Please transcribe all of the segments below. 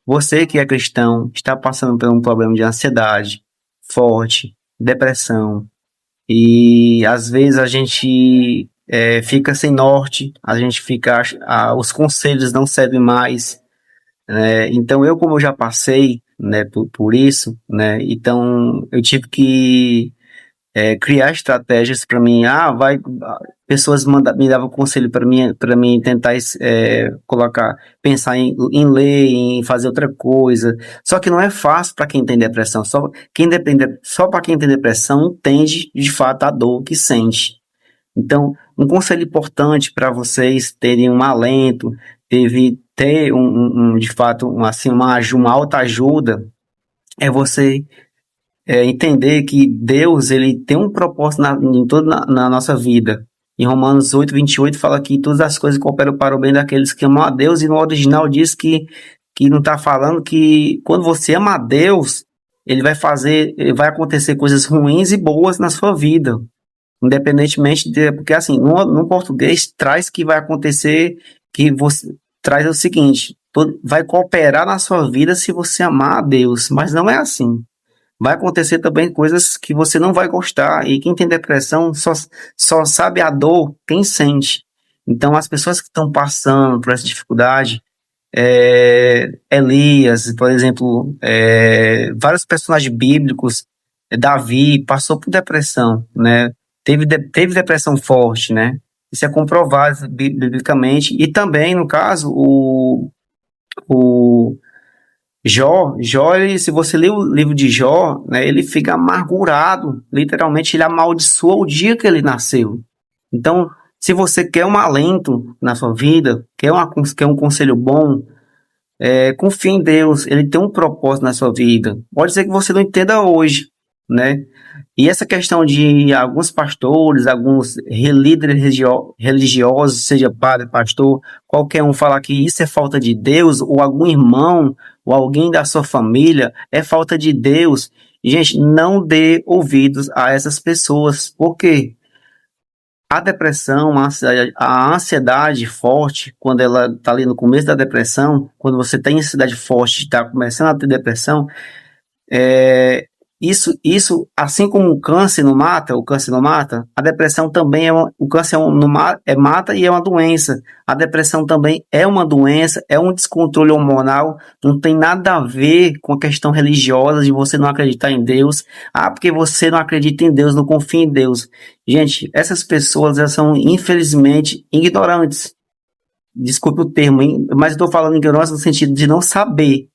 Você que é cristão está passando por um problema de ansiedade forte, depressão, e às vezes a gente fica sem norte, a gente fica, os conselhos não servem mais. Então como eu já passei, né, por isso, né, então eu tive que criar estratégias para mim. Pessoas me davam conselho para mim tentar pensar em ler, em fazer outra coisa. Só que não é fácil para quem tem depressão. Só para quem tem depressão entende de fato a dor que sente. Então, um conselho importante para vocês terem um alento, ter de fato assim, uma alta ajuda, é você entender que Deus ele tem um propósito em toda na nossa vida. Em Romanos 8:28 fala que todas as coisas cooperam para o bem daqueles que amam a Deus, e no original diz que não está falando que quando você ama a Deus, vai acontecer coisas ruins e boas na sua vida, independentemente porque assim, no português traz que vai acontecer, que você traz o seguinte, vai cooperar na sua vida se você amar a Deus, mas não é assim. Vai acontecer também coisas que você não vai gostar. E quem tem depressão só sabe a dor quem sente. Então, as pessoas que estão passando por essa dificuldade, Elias, por exemplo, vários personagens bíblicos, Davi passou por depressão, né? Teve depressão forte, né? Isso é comprovado biblicamente. E também, no caso, o Jó, se você ler o livro de Jó, né, ele fica amargurado, literalmente ele amaldiçoa o dia que ele nasceu. Então, se você quer um alento na sua vida, quer um conselho bom, confie em Deus, ele tem um propósito na sua vida. Pode ser que você não entenda hoje, né? E essa questão de alguns pastores, alguns líderes religiosos, seja padre, pastor, qualquer um falar que isso é falta de Deus, ou algum irmão, ou alguém da sua família, é falta de Deus. Gente, não dê ouvidos a essas pessoas. Por quê? A depressão, a ansiedade forte, quando ela está ali no começo da depressão, quando você tem ansiedade forte, está começando a ter depressão, é, isso, assim como o câncer não mata, a depressão também o câncer mata e é uma doença. A depressão também é uma doença, é um descontrole hormonal, não tem nada a ver com a questão religiosa de você não acreditar em Deus. Porque você não acredita em Deus, não confia em Deus. Gente, essas pessoas elas são infelizmente ignorantes. Desculpe o termo, hein? Mas eu estou falando ignorância no sentido de não saber,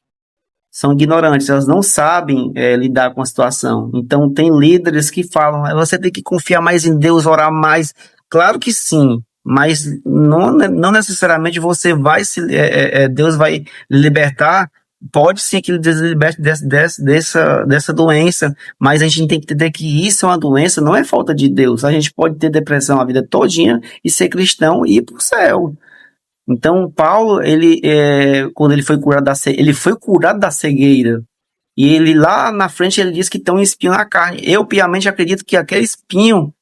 são ignorantes, elas não sabem lidar com a situação. Então, tem líderes que falam, você tem que confiar mais em Deus, orar mais. Claro que sim, mas não necessariamente Deus vai libertar. Pode sim que ele Deus liberte dessa doença, mas a gente tem que entender que isso é uma doença, não é falta de Deus. A gente pode ter depressão a vida todinha e ser cristão e ir para o céu. Então, Paulo, quando ele foi curado da cegueira, e ele lá na frente ele diz que tem um espinho na carne. Eu piamente acredito que aquele espinho,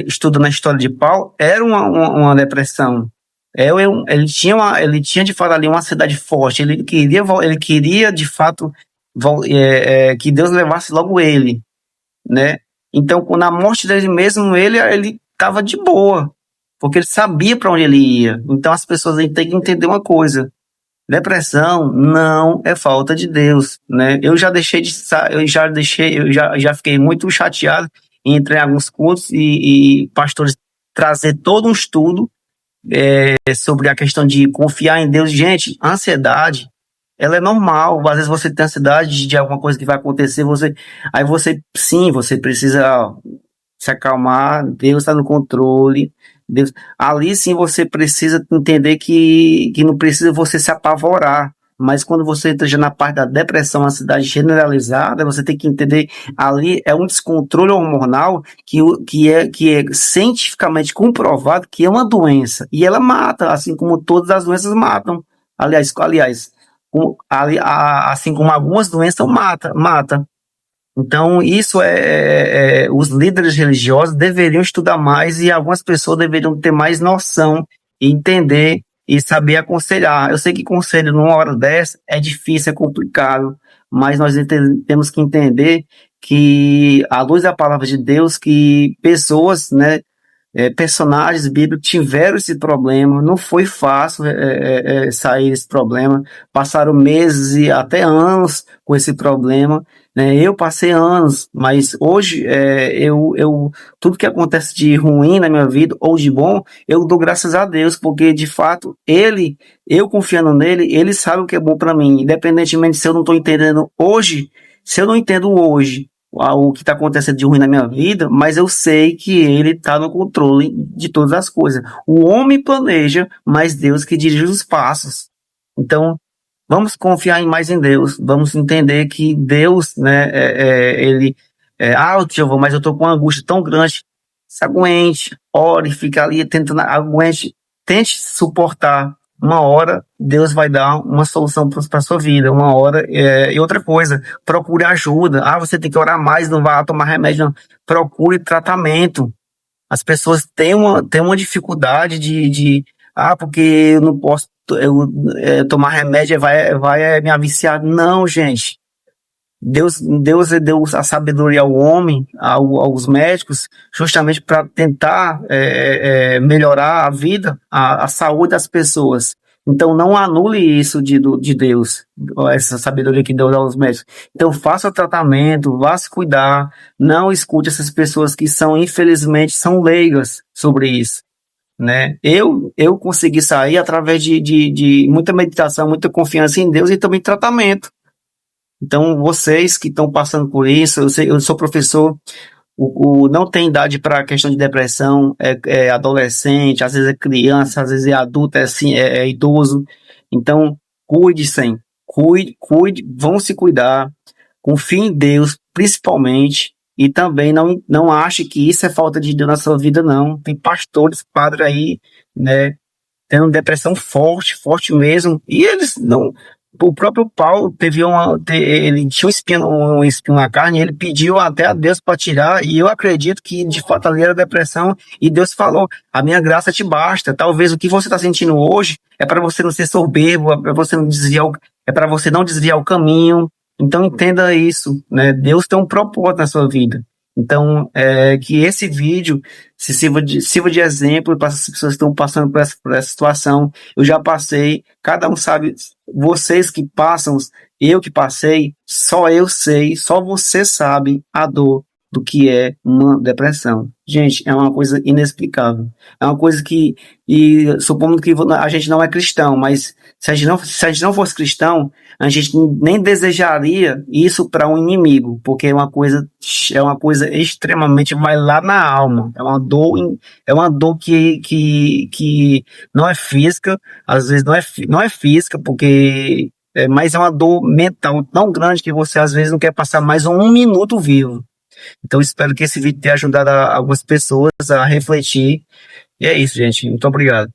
estudando a história de Paulo, era uma depressão. Ele tinha de fato ali uma ansiedade forte. Ele queria de fato que Deus levasse logo ele, né? Então, na morte dele mesmo, ele estava de boa, porque ele sabia para onde ele ia. Então, as pessoas têm que entender uma coisa: depressão não é falta de Deus, né? Eu já fiquei muito chateado em entrar em alguns cultos e pastores trazer todo um estudo sobre a questão de confiar em Deus. Gente, a ansiedade, ela é normal. Às vezes você tem ansiedade de alguma coisa que vai acontecer, você precisa se acalmar, Deus está no controle. Deus, ali sim você precisa entender que não precisa você se apavorar. Mas quando você entra já na parte da depressão, ansiedade generalizada, você tem que entender ali é um descontrole hormonal que é cientificamente comprovado que é uma doença. E ela mata, assim como todas as doenças matam. Aliás, assim como algumas doenças mata. Então, isso os líderes religiosos deveriam estudar mais e algumas pessoas deveriam ter mais noção e entender e saber aconselhar. Eu sei que conselho numa hora dessa é difícil, é complicado, mas nós temos que entender que, à luz da palavra de Deus, que pessoas, né, personagens bíblicos tiveram esse problema, não foi fácil sair desse problema, passaram meses e até anos com esse problema, né? Eu passei anos, mas hoje tudo que acontece de ruim na minha vida ou de bom, eu dou graças a Deus, porque de fato eu confiando nele, ele sabe o que é bom para mim, independentemente se eu não estou entendendo hoje, se eu não entendo hoje o que está acontecendo de ruim na minha vida, mas eu sei que ele está no controle de todas as coisas. O homem planeja, mas Deus que dirige os passos. Então, vamos confiar mais em Deus, vamos entender que Deus, né, Jeová, mas eu estou com uma angústia tão grande, se aguente, ore, fica ali tentando, aguente, tente suportar. Uma hora Deus vai dar uma solução para sua vida, uma hora, e outra coisa, procure ajuda. Você tem que orar mais, não vai tomar remédio, não. Procure tratamento. As pessoas têm uma dificuldade porque eu não posso tomar remédio, vai me viciar. Não, gente. Deus deu a sabedoria ao homem, aos médicos, justamente para tentar melhorar a vida, a saúde das pessoas. Então, não anule isso de Deus, essa sabedoria que Deus dá aos médicos. Então, faça o tratamento, vá se cuidar, não escute essas pessoas que infelizmente, são leigas sobre isso, né? Eu consegui sair através de muita meditação, muita confiança em Deus e também tratamento. Então, vocês que estão passando por isso, eu sou professor, não tem idade para a questão de depressão, é adolescente, às vezes é criança, às vezes é adulto, é idoso. Então, cuide-se, cuide, vão se cuidar, confie em Deus, principalmente, e também não ache que isso é falta de Deus na sua vida, não. Tem pastores, padres aí, né, tendo depressão forte, forte mesmo, e eles não. O próprio Paulo ele tinha um espinho na carne, ele pediu até a Deus para tirar, e eu acredito que de fato ali era depressão, e Deus falou: a minha graça te basta. Talvez o que você está sentindo hoje é para você não ser soberbo, é para você não desviar o caminho. Então entenda isso, né? Deus tem um propósito na sua vida. Então, que esse vídeo sirva de exemplo para as pessoas que estão passando por essa situação. Eu já passei, cada um sabe, vocês que passam, eu que passei, só eu sei, só você sabe a dor do que é uma depressão. Gente, é uma coisa inexplicável. É uma coisa e supondo que a gente não é cristão, mas se a gente não fosse cristão, a gente nem desejaria isso para um inimigo, porque é uma coisa extremamente, vai lá na alma. É uma dor que não é física, às vezes não é física, porque mas é uma dor mental tão grande que você às vezes não quer passar mais um minuto vivo. Então espero que esse vídeo tenha ajudado algumas pessoas a refletir. E é isso, gente. Muito obrigado.